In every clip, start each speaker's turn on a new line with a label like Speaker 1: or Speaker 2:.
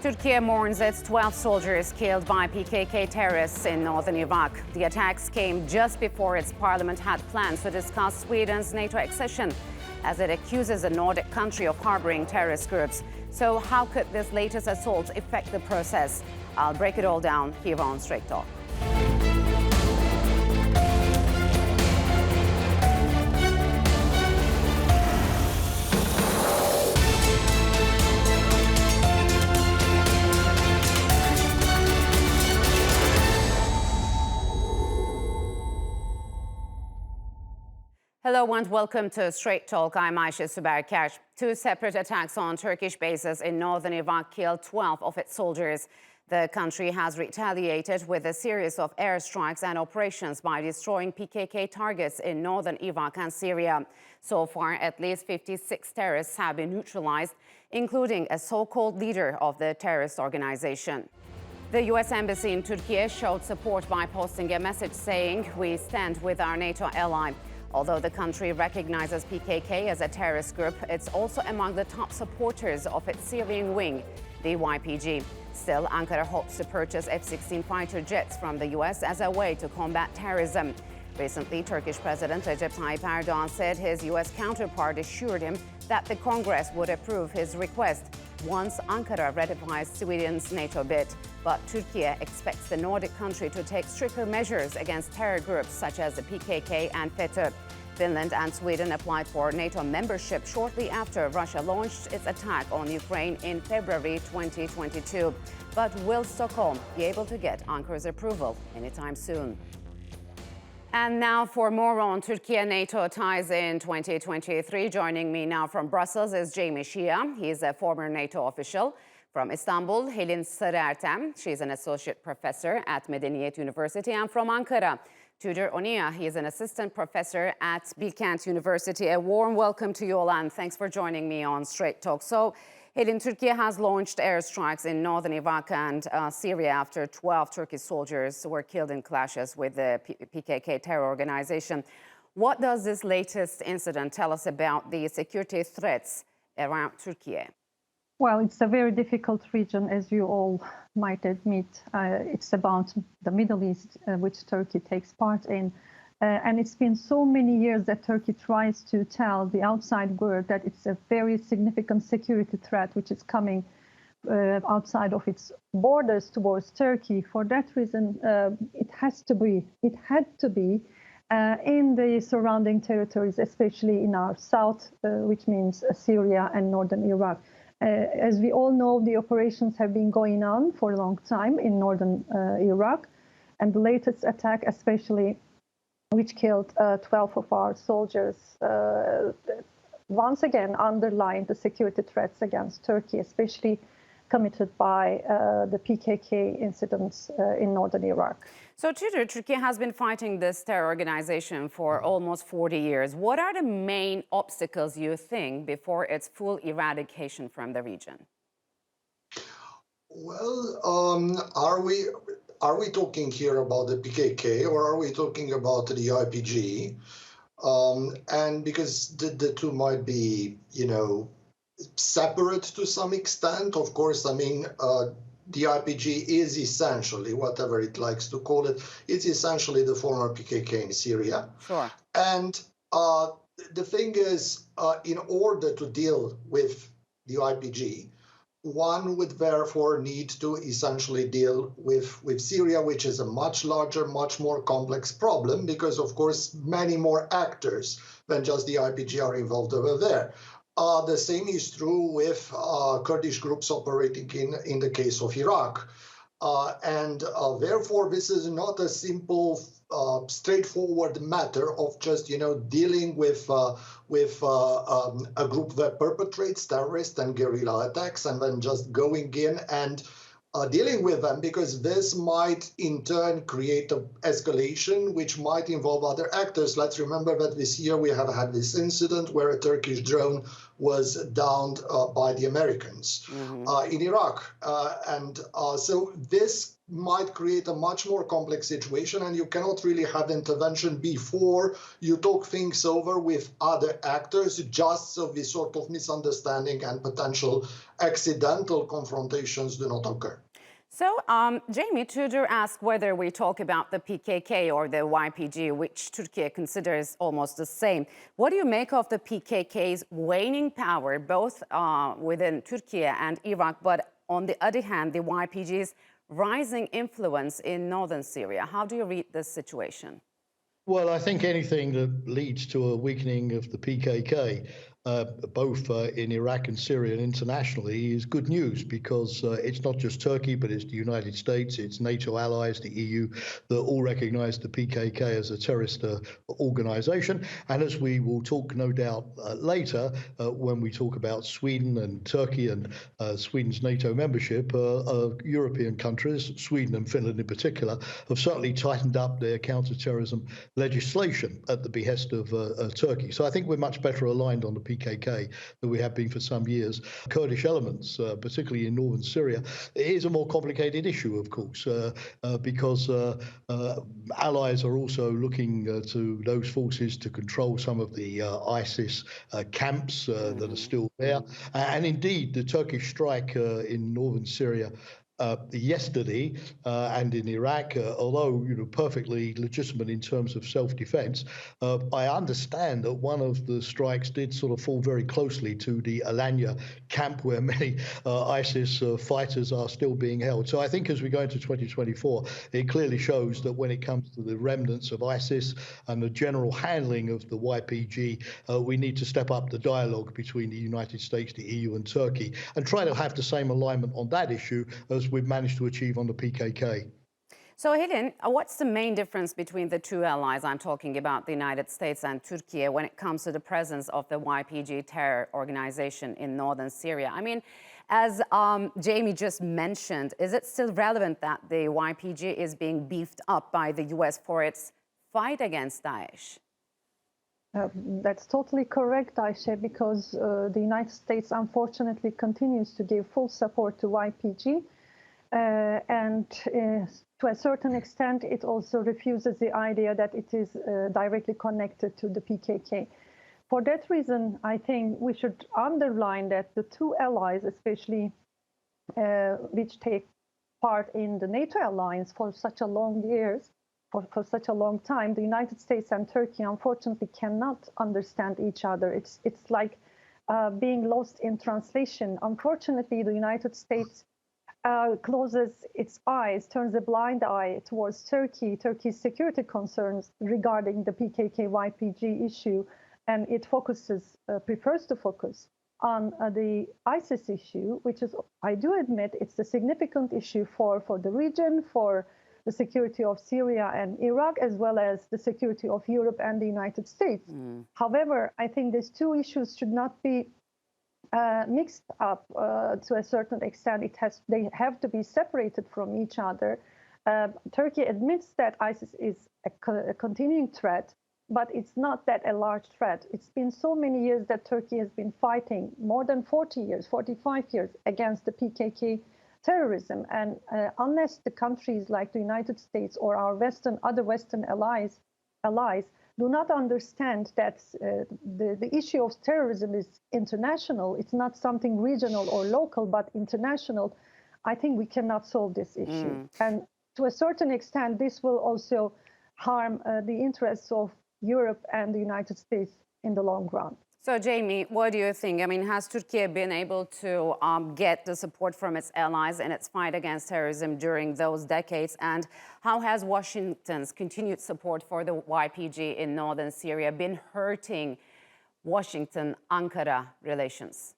Speaker 1: Turkey mourns its 12 soldiers killed by PKK terrorists in northern Iraq. The attacks came just before its parliament had plans to discuss Sweden's NATO accession, as it accuses the Nordic country of harboring terrorist groups. So how could this latest assault affect the process? I'll break it all down here on Straight Talk. Hello and welcome to Straight Talk. I'm Ayşe Süberker. Two separate attacks on Turkish bases in northern Iraq killed 12 of its soldiers. The country has retaliated with a series of airstrikes and operations by destroying PKK targets in northern Iraq and Syria. So far, at least 56 terrorists have been neutralized, including a so-called leader of the terrorist organization. The U.S. Embassy in Turkey showed support by posting a message saying, "We stand with our NATO ally." Although the country recognizes PKK as a terrorist group, it's also among the top supporters of its Syrian wing, the YPG. Still, Ankara hopes to purchase F-16 fighter jets from the U.S. as a way to combat terrorism. Recently, Turkish President Recep Tayyip Erdogan said his U.S. counterpart assured him that the Congress would approve his request once Ankara ratifies Sweden's NATO bid. But Turkey expects the Nordic country to take stricter measures against terror groups such as the PKK and FETÖ. Finland and Sweden applied for NATO membership shortly after Russia launched its attack on Ukraine in February 2022. But will Stockholm be able to get Ankara's approval anytime soon? And now for more on Turkey and NATO ties in 2023. Joining me now from Brussels is Shea. He's a former NATO official. From Istanbul, Helin Ertem. She's an associate professor at Medeniyet University. And from Ankara, Tudor Onea. He is an assistant professor at Bilkent University. A warm welcome to you all, and thanks for joining me on Straight Talk. So, Helin, Turkey has launched airstrikes in northern Iraq and Syria after 12 Turkish soldiers were killed in clashes with the PKK terror organization. What does this latest incident tell us about the security threats around Turkey?
Speaker 2: Well, it's a very difficult region, as you all might admit. It's about the Middle East, which Turkey takes part in. And it's been so many years that Turkey tries to tell the outside world that it's a very significant security threat which is coming outside of its borders towards Turkey. For that reason, it had to be in the surrounding territories, especially in our south, which means Syria and northern Iraq. As we all know, the operations have been going on for a long time in northern Iraq, and the latest attack, especially which killed 12 of our soldiers, once again underlined the security threats against Turkey, especially committed by the PKK incidents in northern Iraq.
Speaker 1: So, Tudor, Turkey has been fighting this terror organization for almost 40 years. What are the main obstacles, you think, before its full eradication from the region?
Speaker 3: Well, are we talking here about the PKK or are we talking about the YPG? And because the two might be, separate to some extent. Of course, I mean, the YPG is essentially, whatever it likes to call it, it's essentially the former PKK in Syria.
Speaker 1: Sure.
Speaker 3: And the thing is, in order to deal with the YPG, one would therefore need to essentially deal with Syria, which is a much larger, much more complex problem because, of course, many more actors than just the YPG are involved over there. The same is true with Kurdish groups operating in the case of Iraq. And therefore, this is not a simple, straightforward matter of just, dealing with a group that perpetrates terrorist and guerrilla attacks and then just going in and dealing with them, because this might in turn create an escalation which might involve other actors. Let's remember that this year we have had this incident where a Turkish drone was downed by the Americans in Iraq. So this might create a much more complex situation, and you cannot really have intervention before you talk things over with other actors, just so this sort of misunderstanding and potential accidental confrontations do not occur.
Speaker 1: So, Jamie, Tudor asked whether we talk about the PKK or the YPG, which Turkey considers almost the same. What do you make of the PKK's waning power, both within Turkey and Iraq, but on the other hand, the YPG's rising influence in northern Syria? How do you read this situation?
Speaker 4: Well, I think anything that leads to a weakening of the PKK, both in Iraq and Syria and internationally, is good news, because it's not just Turkey, but it's the United States, it's NATO allies, the EU, that all recognize the PKK as a terrorist organization. And as we will talk, no doubt, later, when we talk about Sweden and Turkey and Sweden's NATO membership, European countries, Sweden and Finland in particular, have certainly tightened up their counterterrorism legislation at the behest of Turkey. So I think we're much better aligned on the PKK than we have been for some years. Kurdish elements, particularly in northern Syria, is a more complicated issue, of course, because allies are also looking to those forces to control some of the ISIS camps that are still there. And indeed, the Turkish strike in northern Syria yesterday and in Iraq, although perfectly legitimate in terms of self-defense, I understand that one of the strikes did sort of fall very closely to the Alanya camp, where many ISIS fighters are still being held. So I think as we go into 2024, it clearly shows that when it comes to the remnants of ISIS and the general handling of the YPG, we need to step up the dialogue between the United States, the EU and Turkey, and try to have the same alignment on that issue as we've managed to achieve on the PKK.
Speaker 1: So, Helin, what's the main difference between the two allies? I'm talking about the United States and Turkey when it comes to the presence of the YPG terror organization in northern Syria. I mean, as Jamie just mentioned, is it still relevant that the YPG is being beefed up by the US for its fight against Daesh?
Speaker 2: That's totally correct, Ayşe, because the United States unfortunately continues to give full support to YPG. And to a certain extent, it also refuses the idea that it is directly connected to the PKK. For that reason, I think we should underline that the two allies, especially which take part in the NATO alliance for such a long years, for such a long time, the United States and Turkey unfortunately cannot understand each other. It's like being lost in translation. Unfortunately, the United States closes its eyes, turns a blind eye towards Turkey's security concerns regarding the PKK-YPG issue, and it prefers to focus on the ISIS issue, which is, I do admit, it's a significant issue for the region, for the security of Syria and Iraq, as well as the security of Europe and the United States. However, I think these two issues should not be mixed up to a certain extent. They have to be separated from each other. Turkey admits that ISIS is a continuing threat, but it's not that a large threat. It's been so many years that Turkey has been fighting, more than 40 years, 45 years, against the PKK terrorism. And unless the countries like the United States or our other Western allies do not understand that the issue of terrorism is international, it's not something regional or local, but international, I think we cannot solve this issue. And to a certain extent, this will also harm the interests of Europe and the United States in the long run.
Speaker 1: So, Jamie, what do you think? I mean, has Turkey been able to get the support from its allies in its fight against terrorism during those decades? And how has Washington's continued support for the YPG in northern Syria been hurting Washington-Ankara relations?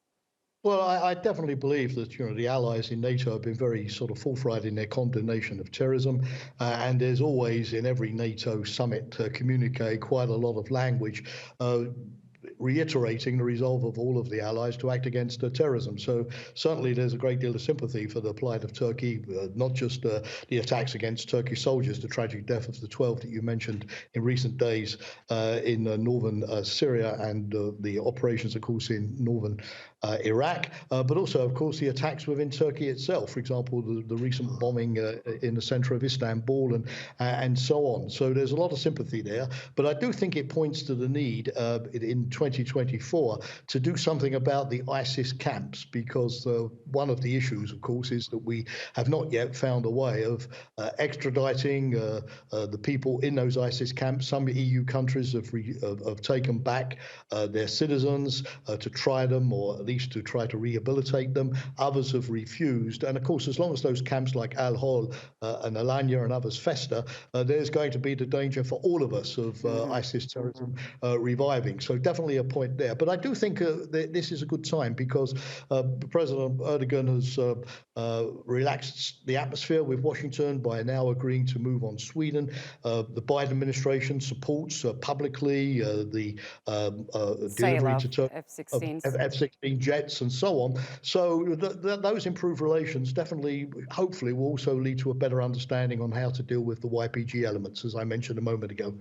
Speaker 4: Well, I definitely believe that the allies in NATO have been very sort of forthright in their condemnation of terrorism, and there's always in every NATO summit communique quite a lot of language reiterating the resolve of all of the allies to act against terrorism. So certainly there's a great deal of sympathy for the plight of Turkey, not just the attacks against Turkish soldiers, the tragic death of the 12 that you mentioned in recent days in northern Syria, and the operations, of course, in northern Iraq, but also, of course, the attacks within Turkey itself. For example, the recent bombing in the center of Istanbul and so on. So there's a lot of sympathy there. But I do think it points to the need in 2024 to do something about the ISIS camps, because one of the issues, of course, is that we have not yet found a way of extraditing the people in those ISIS camps. Some EU countries have taken back their citizens to try them, or at least to try to rehabilitate them. Others have refused. And of course, as long as those camps like Al-Hol and Alanya and others fester, there's going to be the danger for all of us of ISIS terrorism reviving. So definitely a point there. But I do think this is a good time, because President Erdogan has relaxed the atmosphere with Washington by now agreeing to move on Sweden. The Biden administration supports publicly the delivery to F-16 jets and so on. So those improved relations definitely, hopefully, will also lead to a better understanding on how to deal with the YPG elements, as I mentioned a moment ago.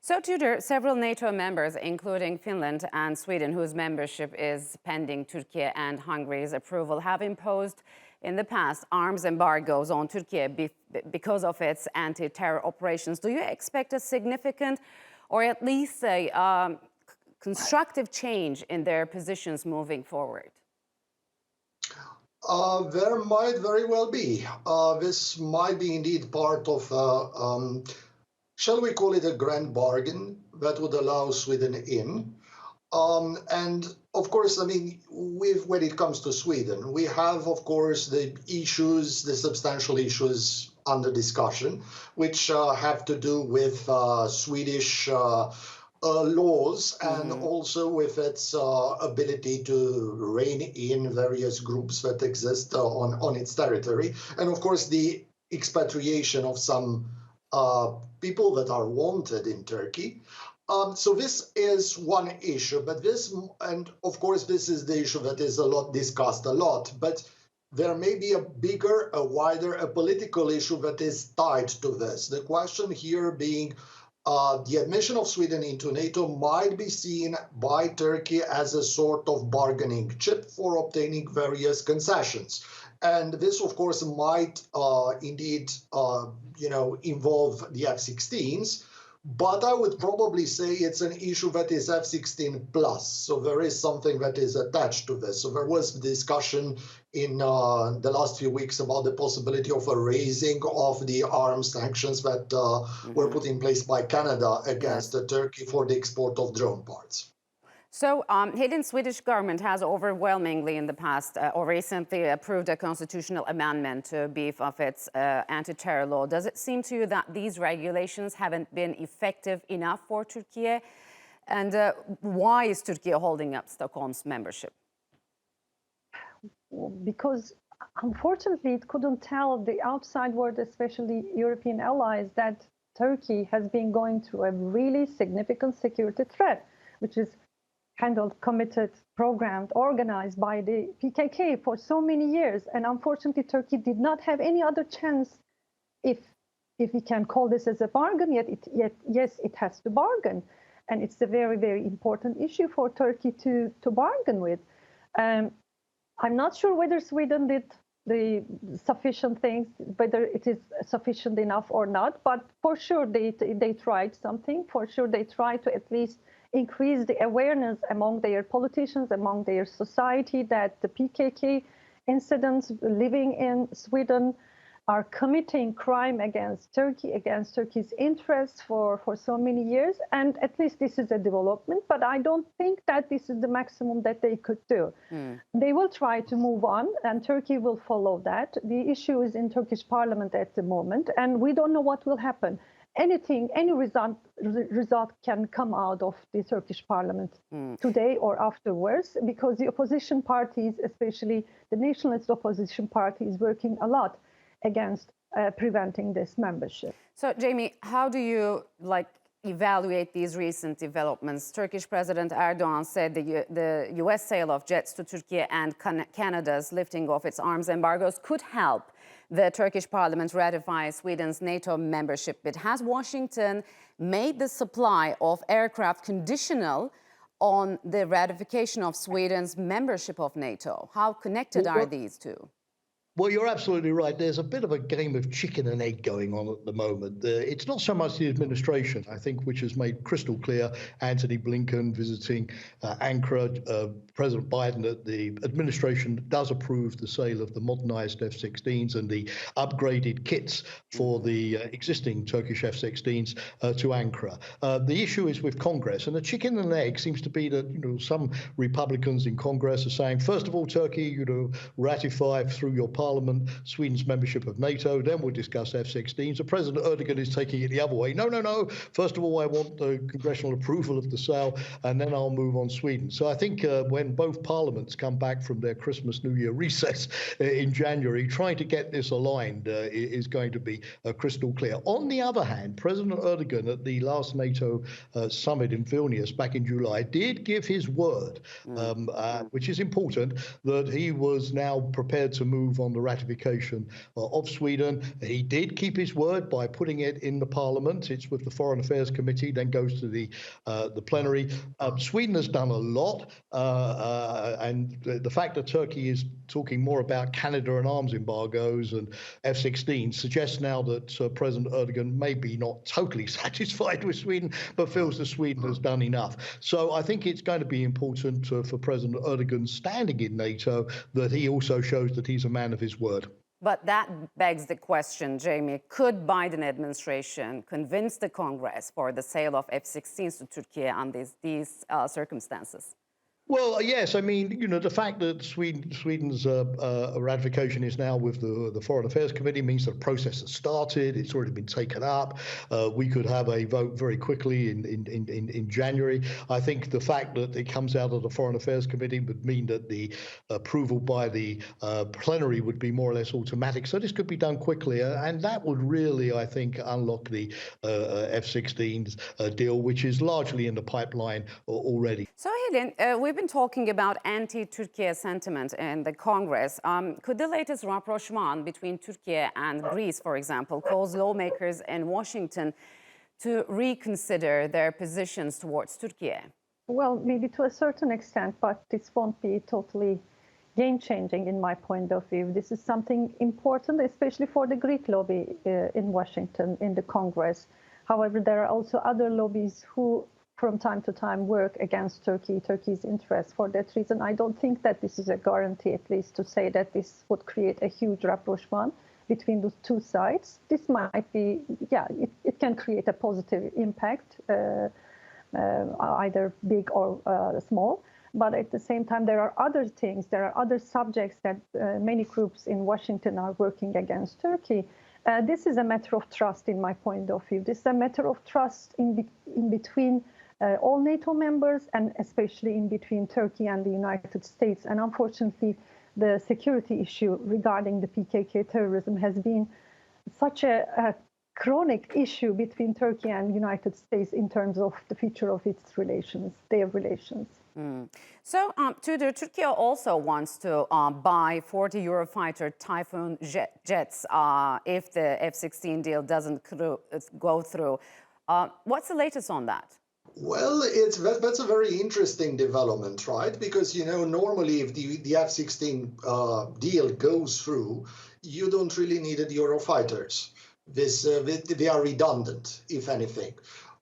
Speaker 1: So, Tudor, several NATO members, including Finland and Sweden, whose membership is pending Turkey and Hungary's approval, have imposed in the past arms embargoes on Turkey because of its anti-terror operations. Do you expect a significant, or at least a constructive change in their positions moving forward?
Speaker 3: There might very well be. This might be indeed part of, shall we call it a grand bargain that would allow Sweden in. And of course, I mean, when it comes to Sweden, we have, of course, the issues, the substantial issues under discussion, which have to do with Swedish laws and also with its ability to rein in various groups that exist on its territory. And of course, the expatriation of some people that are wanted in Turkey. So this is one issue, but and of course, this is the issue that is discussed a lot, but there may be a bigger, a wider, a political issue that is tied to this. The question here being, the admission of Sweden into NATO might be seen by Turkey as a sort of bargaining chip for obtaining various concessions. And this, of course, might indeed, involve the F-16s. But I would probably say it's an issue that is F-16 plus. So there is something that is attached to this. So there was discussion in the last few weeks about the possibility of a raising of the arms sanctions that were put in place by Canada against Turkey for the export of drone parts.
Speaker 1: So, Helin, Swedish government has overwhelmingly in the past or recently approved a constitutional amendment to beef up its anti-terror law. Does it seem to you that these regulations haven't been effective enough for Turkey? And why is Turkey holding up Stockholm's membership?
Speaker 2: Because unfortunately, it couldn't tell the outside world, especially European allies, that Turkey has been going through a really significant security threat, which is handled, committed, programmed, organized by the PKK for so many years. And unfortunately, Turkey did not have any other chance, if we can call this as a bargain, yet yes, it has to bargain. And it's a very, very important issue for Turkey to bargain with. I'm not sure whether Sweden did the sufficient things, whether it is sufficient enough or not, but for sure they tried something. For sure they tried to at least increase the awareness among their politicians, among their society, that the PKK incidents living in Sweden are committing crime against Turkey, against Turkey's interests for so many years. And at least this is a development, but I don't think that this is the maximum that they could do. They will try to move on, and Turkey will follow that. The issue is in Turkish parliament at the moment, and we don't know what will happen. Any result can come out of the Turkish parliament today or afterwards, because the opposition parties, especially the nationalist opposition party, is working a lot against preventing this membership.
Speaker 1: So, Jamie, how do you evaluate these recent developments? Turkish President Erdogan said the U.S. sale of jets to Turkey and Canada's lifting of its arms embargoes could help the Turkish parliament ratify Sweden's NATO membership bid. Has Washington made the supply of aircraft conditional on the ratification of Sweden's membership of NATO? How connected are these two?
Speaker 4: Well, you're absolutely right. There's a bit of a game of chicken and egg going on at the moment. It's not so much the administration, I think, which has made crystal clear, Antony Blinken visiting Ankara, President Biden, that the administration does approve the sale of the modernized F-16s and the upgraded kits for the existing Turkish F-16s to Ankara. The issue is with Congress, and the chicken and egg seems to be that, some Republicans in Congress are saying, first of all, Turkey, ratify through your Parliament Sweden's membership of NATO, then we'll discuss F-16s. So President Erdogan is taking it the other way. No. First of all, I want the congressional approval of the sale, and then I'll move on Sweden. So I think when both parliaments come back from their Christmas, New Year recess in January, trying to get this aligned is going to be crystal clear. On the other hand, President Erdogan at the last NATO summit in Vilnius back in July did give his word, which is important, that he was now prepared to move on the ratification of Sweden. He did keep his word by putting it in the parliament. It's with the Foreign Affairs Committee, then goes to the plenary. Sweden has done a lot, and the fact that Turkey is talking more about Canada and arms embargoes and F-16 suggests now that President Erdogan may be not totally satisfied with Sweden, but feels that Sweden has done enough. So I think it's going to be important for President Erdogan standing in NATO that he also shows that he's a man of his word.
Speaker 1: But that begs the question, Jamie, could Biden administration convince the Congress for the sale of F-16s to Turkey under these circumstances?
Speaker 4: Well, yes. I mean, the fact that Sweden's ratification is now with the Foreign Affairs Committee means the process has started. It's already been taken up. We could have a vote very quickly in January. I think the fact that it comes out of the Foreign Affairs Committee would mean that the approval by the plenary would be more or less automatic. So this could be done quickly, and that would really, I think, unlock the F-16s deal, which is largely in the pipeline already.
Speaker 1: So, Helin, we've been talking about anti-Turkey sentiment in the Congress. Could the latest rapprochement between Turkey and Greece, for example, cause lawmakers in Washington to reconsider their positions towards Turkey?
Speaker 2: Well, maybe to a certain extent, but this won't be totally game-changing in my point of view. This is something important, especially for the Greek lobby in Washington, in the Congress. However, there are also other lobbies who from time to time work against Turkey's interests. For that reason, I don't think that this is a guarantee, at least, to say that this would create a huge rapprochement between the two sides. This might be, it can create a positive impact, either big or small. But at the same time, there are other things, there are other subjects that many groups in Washington are working against Turkey. This is a matter of trust, in my point of view. This is a matter of trust in between all NATO members, and especially in between Turkey and the United States. And unfortunately, the security issue regarding the PKK terrorism has been such a chronic issue between Turkey and the United States in terms of the future of its relations, their relations.
Speaker 1: So, Tudor, Turkey also wants to buy 40 Eurofighter Typhoon jets if the F-16 deal doesn't go through. What's the latest on that?
Speaker 3: Well, that's a very interesting development, right? Because, normally if the F-16 deal goes through, you don't really need the Eurofighters. They are redundant, if anything.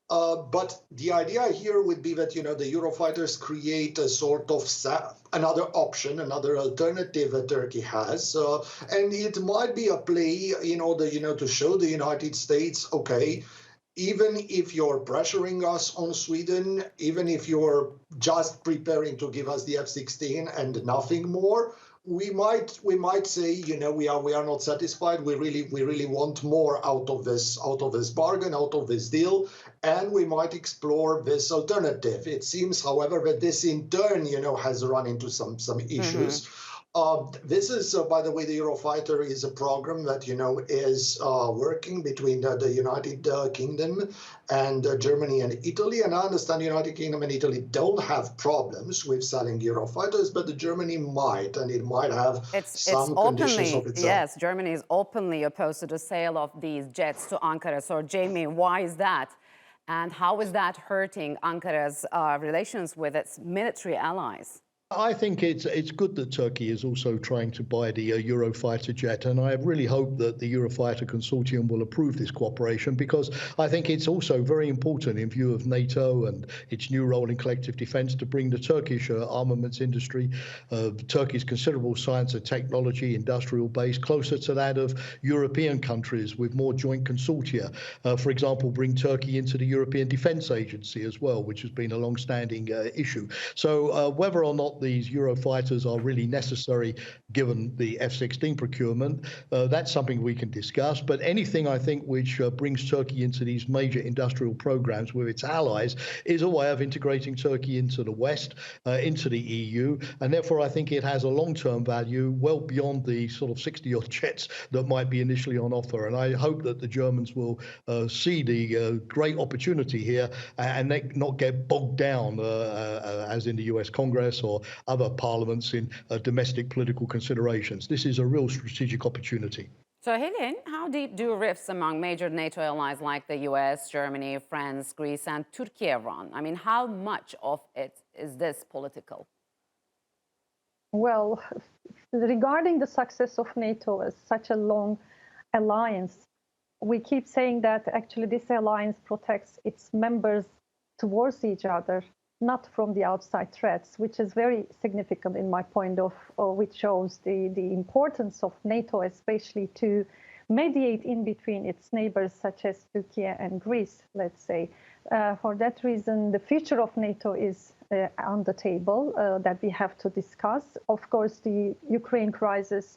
Speaker 3: But the idea here would be that, the Eurofighters create a sort of another option, another alternative that Turkey has. And it might be a play in order, to show the United States, okay, even if you're pressuring us on Sweden, even if you're just preparing to give us the F-16 and nothing more, we might say, we are not satisfied. We really want more out of this bargain, out of this deal, and we might explore this alternative. It seems, however, that this in turn, has run into some issues. This is, by the way, the Eurofighter is a program that, is working between the United Kingdom and Germany and Italy. And I understand the United Kingdom and Italy don't have problems with selling Eurofighters, but the Germany might, and it might have some conditions of its own.
Speaker 1: Yes, Germany is openly opposed to the sale of these jets to Ankara. So, Jamie, why is that? And how is that hurting Ankara's relations with its military allies?
Speaker 4: I think it's good that Turkey is also trying to buy the Eurofighter jet, and I really hope that the Eurofighter consortium will approve this cooperation, because I think it's also very important in view of NATO and its new role in collective defense to bring the Turkish armaments industry, Turkey's considerable science and technology industrial base, closer to that of European countries with more joint consortia. For example, bring Turkey into the European Defence Agency as well, which has been a long-standing issue. So whether or not these Eurofighters are really necessary given the F-16 procurement, that's something we can discuss. But anything, I think, which brings Turkey into these major industrial programs with its allies is a way of integrating Turkey into the West, into the EU. And therefore, I think it has a long-term value well beyond the sort of 60-odd jets that might be initially on offer. And I hope that the Germans will see the great opportunity here and not get bogged down, as in the US Congress or other parliaments, in domestic political considerations. This is a real strategic opportunity.
Speaker 1: So, Helin, how deep do rifts among major NATO allies like the US, Germany, France, Greece, and Turkey run? I mean, how much of it is this political?
Speaker 2: Well, regarding the success of NATO as such a long alliance, we keep saying that actually this alliance protects its members towards each other, not from the outside threats, which is very significant in my point of, which shows the importance of NATO, especially to mediate in between its neighbors, such as Turkey and Greece, let's say. For that reason, the future of NATO is on the table that we have to discuss. Of course, the Ukraine crisis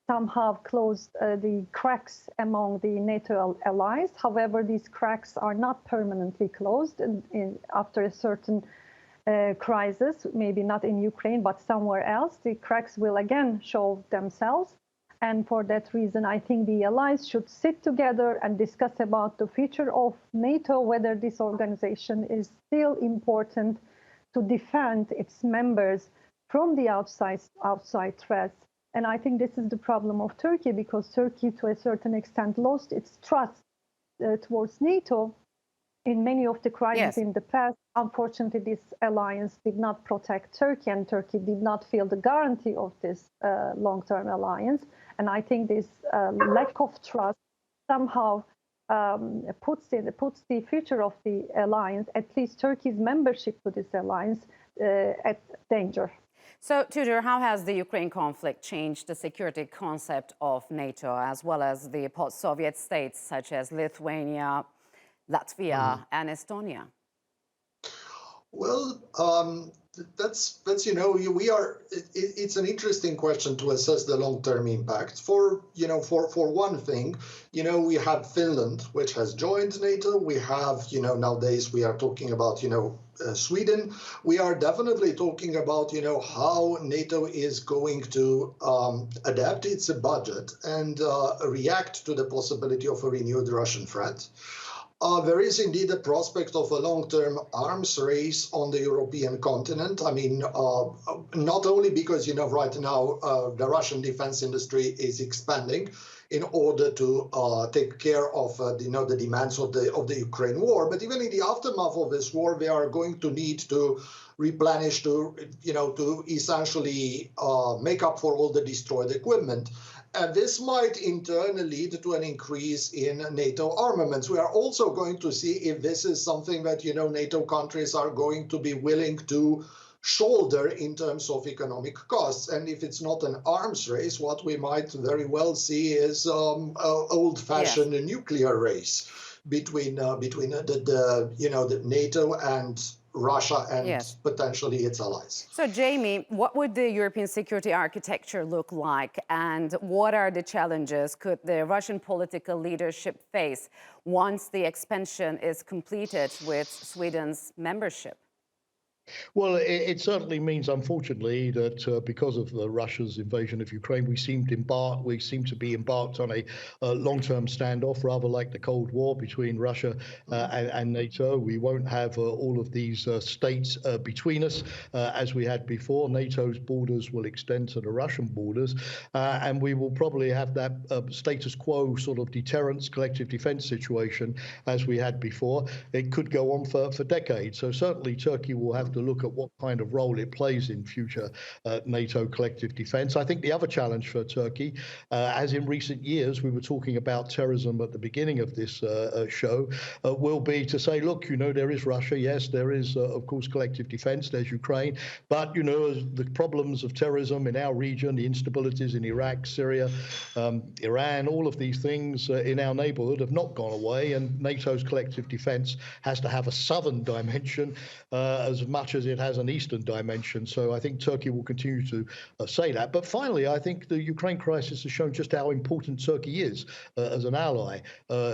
Speaker 2: somehow closed the cracks among the NATO allies. However, these cracks are not permanently closed after a certain crisis, maybe not in Ukraine, but somewhere else. The cracks will again show themselves. And for that reason, I think the allies should sit together and discuss about the future of NATO, whether this organization is still important to defend its members from the outside threats. And I think this is the problem of Turkey, because Turkey, to a certain extent, lost its trust towards NATO in many of the crises in the past. Unfortunately, this alliance did not protect Turkey, and Turkey did not feel the guarantee of this long-term alliance. And I think this lack of trust somehow puts the future of the alliance, at least Turkey's membership to this alliance, at danger.
Speaker 1: So, Tudor, how has the Ukraine conflict changed the security concept of NATO, as well as the post-Soviet states such as Lithuania, Latvia, and Estonia?
Speaker 3: Well, that's it's an interesting question to assess the long-term impact. For one thing, we have Finland, which has joined NATO. We have, nowadays we are talking about, Sweden. We are definitely talking about, how NATO is going to adapt its budget and react to the possibility of a renewed Russian threat. There is indeed a prospect of a long-term arms race on the European continent. I mean, not only because, right now the Russian defense industry is expanding in order to take care of, the demands of the Ukraine war, but even in the aftermath of this war, they are going to need to replenish, to essentially make up for all the destroyed equipment. And this might in turn lead to an increase in NATO armaments. We are also going to see if this is something that, NATO countries are going to be willing to shoulder in terms of economic costs. And if it's not an arms race, what we might very well see is old-fashioned nuclear race between the NATO and Russia and potentially its allies.
Speaker 1: So, Jamie, what would the European security architecture look like, and what are the challenges could the Russian political leadership face once the expansion is completed with Sweden's membership?
Speaker 4: Well, it certainly means, unfortunately, that because of Russia's invasion of Ukraine, we seem to be embarked on a long-term standoff, rather like the Cold War between Russia and NATO. We won't have all of these states between us as we had before. NATO's borders will extend to the Russian borders, and we will probably have that status quo sort of deterrence, collective defense situation as we had before. It could go on for decades. So certainly Turkey will have to look at what kind of role it plays in future NATO collective defense. I think the other challenge for Turkey, as in recent years, we were talking about terrorism at the beginning of this show, will be to say, look, there is Russia. Yes, there is, of course, collective defense. There's Ukraine. But, the problems of terrorism in our region, the instabilities in Iraq, Syria, Iran, all of these things in our neighborhood have not gone away. And NATO's collective defense has to have a southern dimension as much as it has an eastern dimension. So I think Turkey will continue to say that. But finally, I think the Ukraine crisis has shown just how important Turkey is as an ally,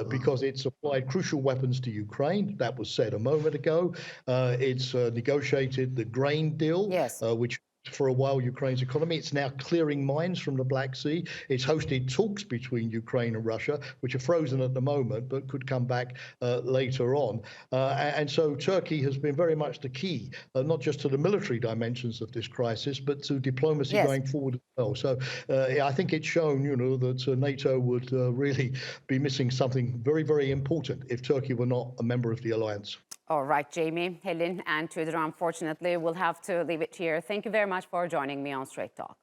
Speaker 4: because it supplied crucial weapons to Ukraine. That was said a moment ago. It's negotiated the grain deal,
Speaker 1: Yes.
Speaker 4: Which for a while Ukraine's economy. It's now clearing mines from the Black Sea. It's hosted talks between Ukraine and Russia, which are frozen at the moment, but could come back later on. And so Turkey has been very much the key, not just to the military dimensions of this crisis, but to diplomacy going forward as well. So I think it's shown, that NATO would really be missing something very, very important if Turkey were not a member of the alliance.
Speaker 1: All right, Jamie, Helin, and Tudor, unfortunately, we'll have to leave it here. Thank you very much for joining me on Straight Talk.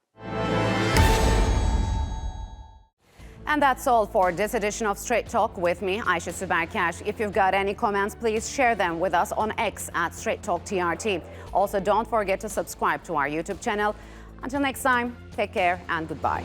Speaker 1: And that's all for this edition of Straight Talk with me, Ayşe Süberkaş. If you've got any comments, please share them with us on X at Straight Talk TRT. Also, don't forget to subscribe to our YouTube channel. Until next time, take care and goodbye.